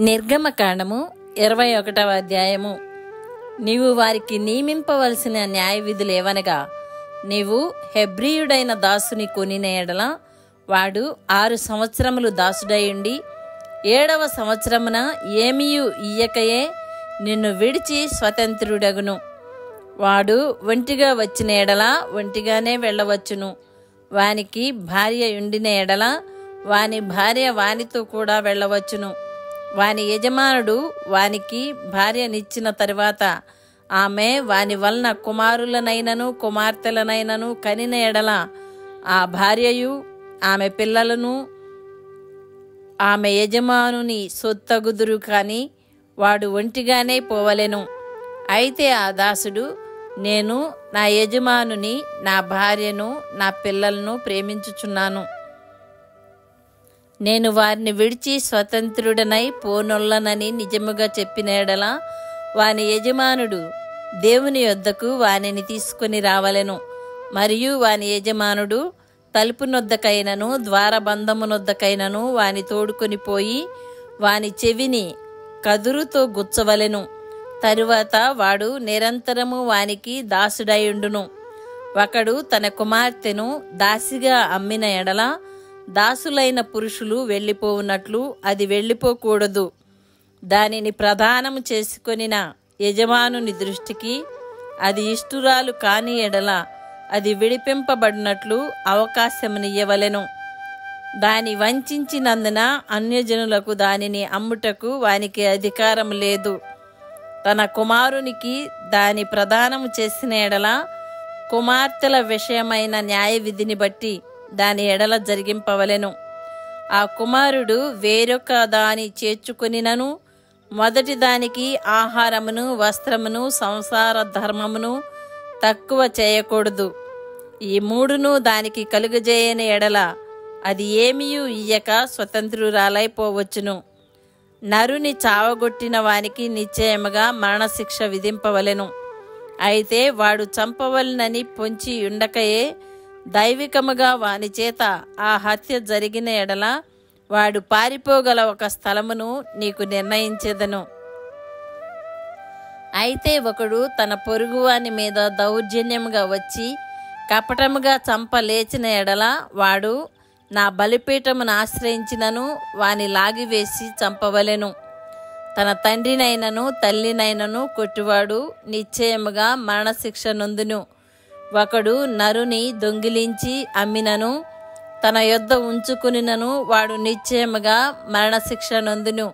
నిర్గమకాండము 21వ అధ్యాయము. నీవు వారికి నియమింపవలసిన న్యాయ విధులేవనగా, నీవు హెబ్రీయుడైన దాసుని కొనిన ఎడల వాడు 6 సంవత్సరములు దాసుడయుండి 7వ సంవత్సరమున ఏమియు ఇయ్యకయే నిన్ను విడిచి స్వతంత్రుడగును. వాడు ఒంటిగా వచ్చిన ఎడల ఒంటిగానే వెళ్ళవచ్చును. వానికి భార్య ఉండిన ఎడల వాని భార్య వానితో కూడా వెళ్ళవచ్చును. వాని యజమానుడు వానికి భార్యనిచ్చిన తరువాత ఆమె వాని వలన కుమారులనైనను కుమార్తెలనైనను కనిన ఎడల ఆ భార్యయు ఆమె పిల్లలను ఆమె యజమానుని సొత్తగుదురు, కాని వాడు ఒంటిగానే పోవలెను. అయితే ఆ దాసుడు, నేను నా యజమానుని, నా భార్యను, నా పిల్లలను ప్రేమించుచున్నాను, నేను వారిని విడిచి స్వతంత్రుడనై పోనొల్లనని నిజముగా చెప్పిన ఎడల వాని యజమానుడు దేవుని యొద్దకు వానిని తీసుకొని రావలెను. మరియు వాని యజమానుడు తలుపునొద్దకైనను ద్వారబంధమునొద్దకైనను వాని తోడుకొని పోయి వాని చెవిని కదురుతో గుచ్చవలెను. తరువాత వాడు నిరంతరము వానికి దాసుడైయుండును. ఒకడు తన కుమార్తెను దాసిగా అమ్మిన ఎడల దాసులైన పురుషులు వెళ్ళిపోవునట్లు అది వెళ్ళిపోకూడదు. దానిని ప్రదానము చేసుకొనిన యజమానుని దృష్టికి అది ఇష్టురాలు కాని ఎడల అది విడిపింపబడినట్లు అవకాశమునియ్యవలెను. దాని వంచినందున అన్యజనులకు దానిని అమ్ముటకు వానికి అధికారం లేదు. తన కుమారునికి దాని ప్రదానము చేసిన ఎడల కుమార్తెల విషయమైన న్యాయ విధిని బట్టి దాని ఎడల జరిగింపవలెను. ఆ కుమారుడు వేరొక దాని చేర్చుకొనినను మొదటి దానికి ఆహారమును వస్త్రమును సంసార ధర్మమును తక్కువ చేయకూడదు. ఈ మూడును దానికి కలుగజేయని ఎడల అది ఏమీయూ ఇయ్యక స్వతంత్రురాలైపోవచ్చును. నరుని చావగొట్టిన వానికి నిశ్చయముగా మరణశిక్ష విధింపవలెను. అయితే వాడు చంపవలనని పొంచి ఉండకయే దైవికముగా వాని చేత ఆ హత్య జరిగిన ఎడల వాడు పారిపోగల ఒక స్థలమును నీకు నిర్ణయించెదను. అయితే ఒకడు తన పొరుగువాని మీద దౌర్జన్యముగా వచ్చి కపటముగా చంపలేచిన ఎడల వాడు నా బలిపీఠమును ఆశ్రయించినను వాని లాగివేసి చంపవలెను. తన తండ్రినైనను తల్లినైనను కొట్టువాడు నిశ్చయముగా మరణశిక్ష నొందును. ఒకడు నరుని దొంగిలించి అమ్మినను తన యొద్ద ఉంచుకునినను వాడు నిశ్చయముగా మరణశిక్ష నొందును.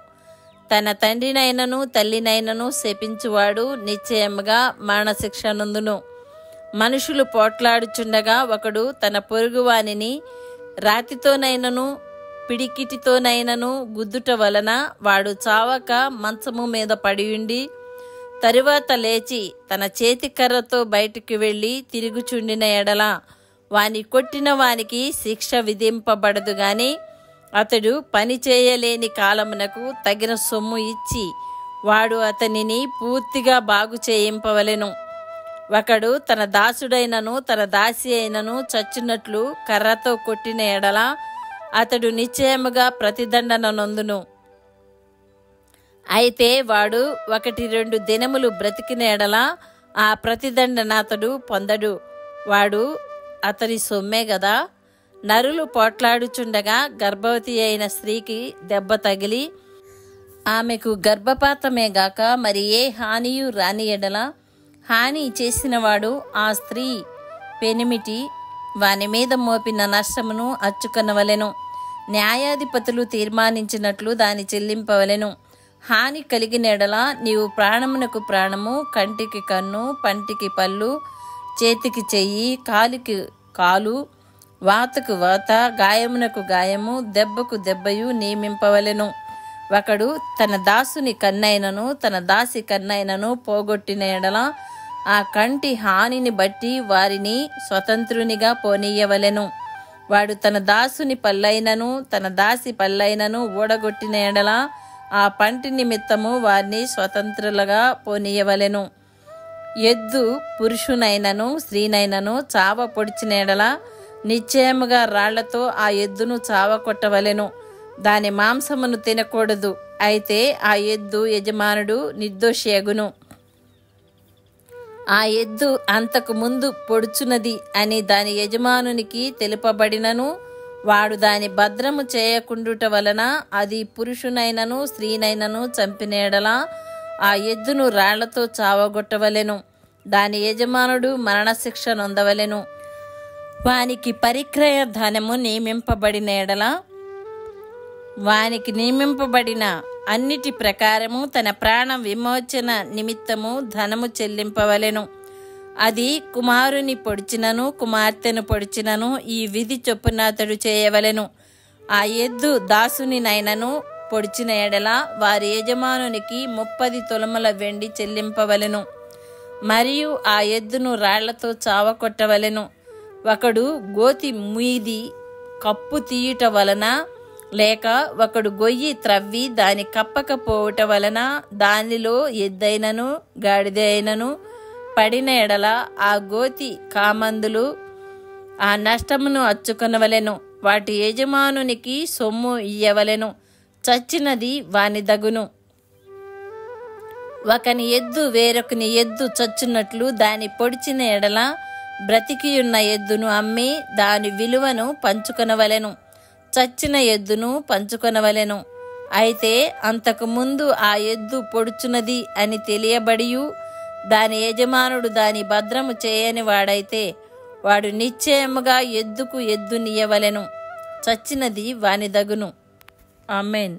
తన తండ్రినైనను తల్లినైనను శపించువాడు నిశ్చయముగా మరణశిక్ష నొందును. మనుషులు పోట్లాడుచుండగా ఒకడు తన పొరుగువానిని రాతితోనైనను పిడికిటితోనైనను గుద్దుట వలన వాడు చావక మంచము మీద పడియుండి తరువాత లేచి తన చేతికర్రతో బయటికి వెళ్ళి తిరుగుచుండిన ఎడల వాని కొట్టిన వానికి శిక్ష విధింపబడదు గాని అతడు పని చేయలేని కాలమునకు తగిన సొమ్ము ఇచ్చి వాడు అతనిని పూర్తిగా బాగు చేయింపవలెను. ఒకడు తన దాసుడైనను తన దాసి అయినను చచ్చినట్లు కర్రతో కొట్టిన ఎడల అతడు నిశ్చయముగా ప్రతిదండన నొందును. అయితే వాడు 1-2 దినములు బ్రతికిన ఎడల ఆ ప్రతిదండన అతడు పొందడు. వాడు అతని సొమ్మే గదా. నరులు పోట్లాడుచుండగా గర్భవతి అయిన స్త్రీకి దెబ్బ తగిలి ఆమెకు గర్భపాతమే గాక మరి ఏ హానియు రాని ఎడల హాని చేసినవాడు ఆ స్త్రీ పెనిమిటి వాని మీద మోపిన నష్టమును అచ్చుకొనవలెను. న్యాయాధిపతులు తీర్మానించినట్లు దాని చెల్లింపవలెను. హాని కలిగిన ఎడల నీవు ప్రాణమునకు ప్రాణము, కంటికి కన్ను, పంటికి పళ్ళు, చేతికి చెయ్యి, కాలికి కాలు, వాతకు వాత, గాయమునకు గాయము, దెబ్బకు దెబ్బయు నియమింపవలెను. ఒకడు తన దాసుని కన్నైనను తన దాసి కన్నైనను పోగొట్టిన ఎడల ఆ కంటి హానిని బట్టి వారిని స్వతంత్రునిగా పోనీయవలెను. వాడు తన దాసుని పల్లైనను తన దాసి పల్లైనను ఊడగొట్టిన ఎడల ఆ పంటి నిమిత్తము వారిని స్వతంత్రులుగా పోనీయవలెను. ఎద్దు పురుషునైనను స్త్రీనైనను చావ పొడిచిన ఎడల నిశ్చయముగా రాళ్లతో ఆ ఎద్దును చావ కొట్టవలెను. దాని మాంసమును తినకూడదు. అయితే ఆ ఎద్దు యజమానుడు నిర్దోషియగును. ఆ ఎద్దు అంతకు ముందు పొడుచున్నది అని దాని యజమానునికి తెలుపబడినను వాడు దాని భద్రము చేయకుండుట వలన అది పురుషునైనను స్త్రీనైనను చంపిన ఎడల ఆ ఎద్దును రాళ్లతో చావగొట్టవలెను. దాని యజమానుడు మరణశిక్ష నొందవలెను. వానికి పరిక్రయ ధనము నియమింపబడిన ఎడల వానికి నియమింపబడిన అన్నిటి ప్రకారము తన ప్రాణ విమోచన నిమిత్తము ధనము చెల్లింపవలెను. అది కుమారుని పొడిచినను కుమార్తెను పొడిచినను ఈ విధి చొప్పున అతడు చేయవలెను. ఆ ఎద్దు దాసునినైనను పొడిచిన ఎడల వారి యజమానునికి 30 తులముల వెండి చెల్లింపవలెను. మరియు ఆ ఎద్దును రాళ్లతో చావకొట్టవలెను. ఒకడు గోతి మీది కప్పు తీయుట వలన లేక ఒకడు గొయ్యి త్రవ్వి దాని కప్పకపోవుట వలన దానిలో ఎద్దైనను గాడిద అయినను పడిన ఎడల ఆ గోతి కామందులు ఆ నష్టమును అచ్చుకొనవలెను. వాటి యజమానునికి సొమ్ము ఇయ్యవలెను. చచ్చినది వాని దగును. ఒకని ఎద్దు వేరొకని ఎద్దు చచ్చున్నట్లు దాని పొడిచిన ఎడల బ్రతికియున్న ఎద్దును అమ్మి దాని విలువను పంచుకొనవలెను. చచ్చిన ఎద్దును పంచుకొనవలెను. అయితే అంతకు ముందు ఆ ఎద్దు పొడుచున్నది అని తెలియబడియు దాని యజమానుడు దాని భద్రము చేయని వాడైతే వాడు నిశ్చయముగా ఎద్దుకు ఎద్దునియ్యవలెను. చచ్చినది వాని దగును. ఆమేన్.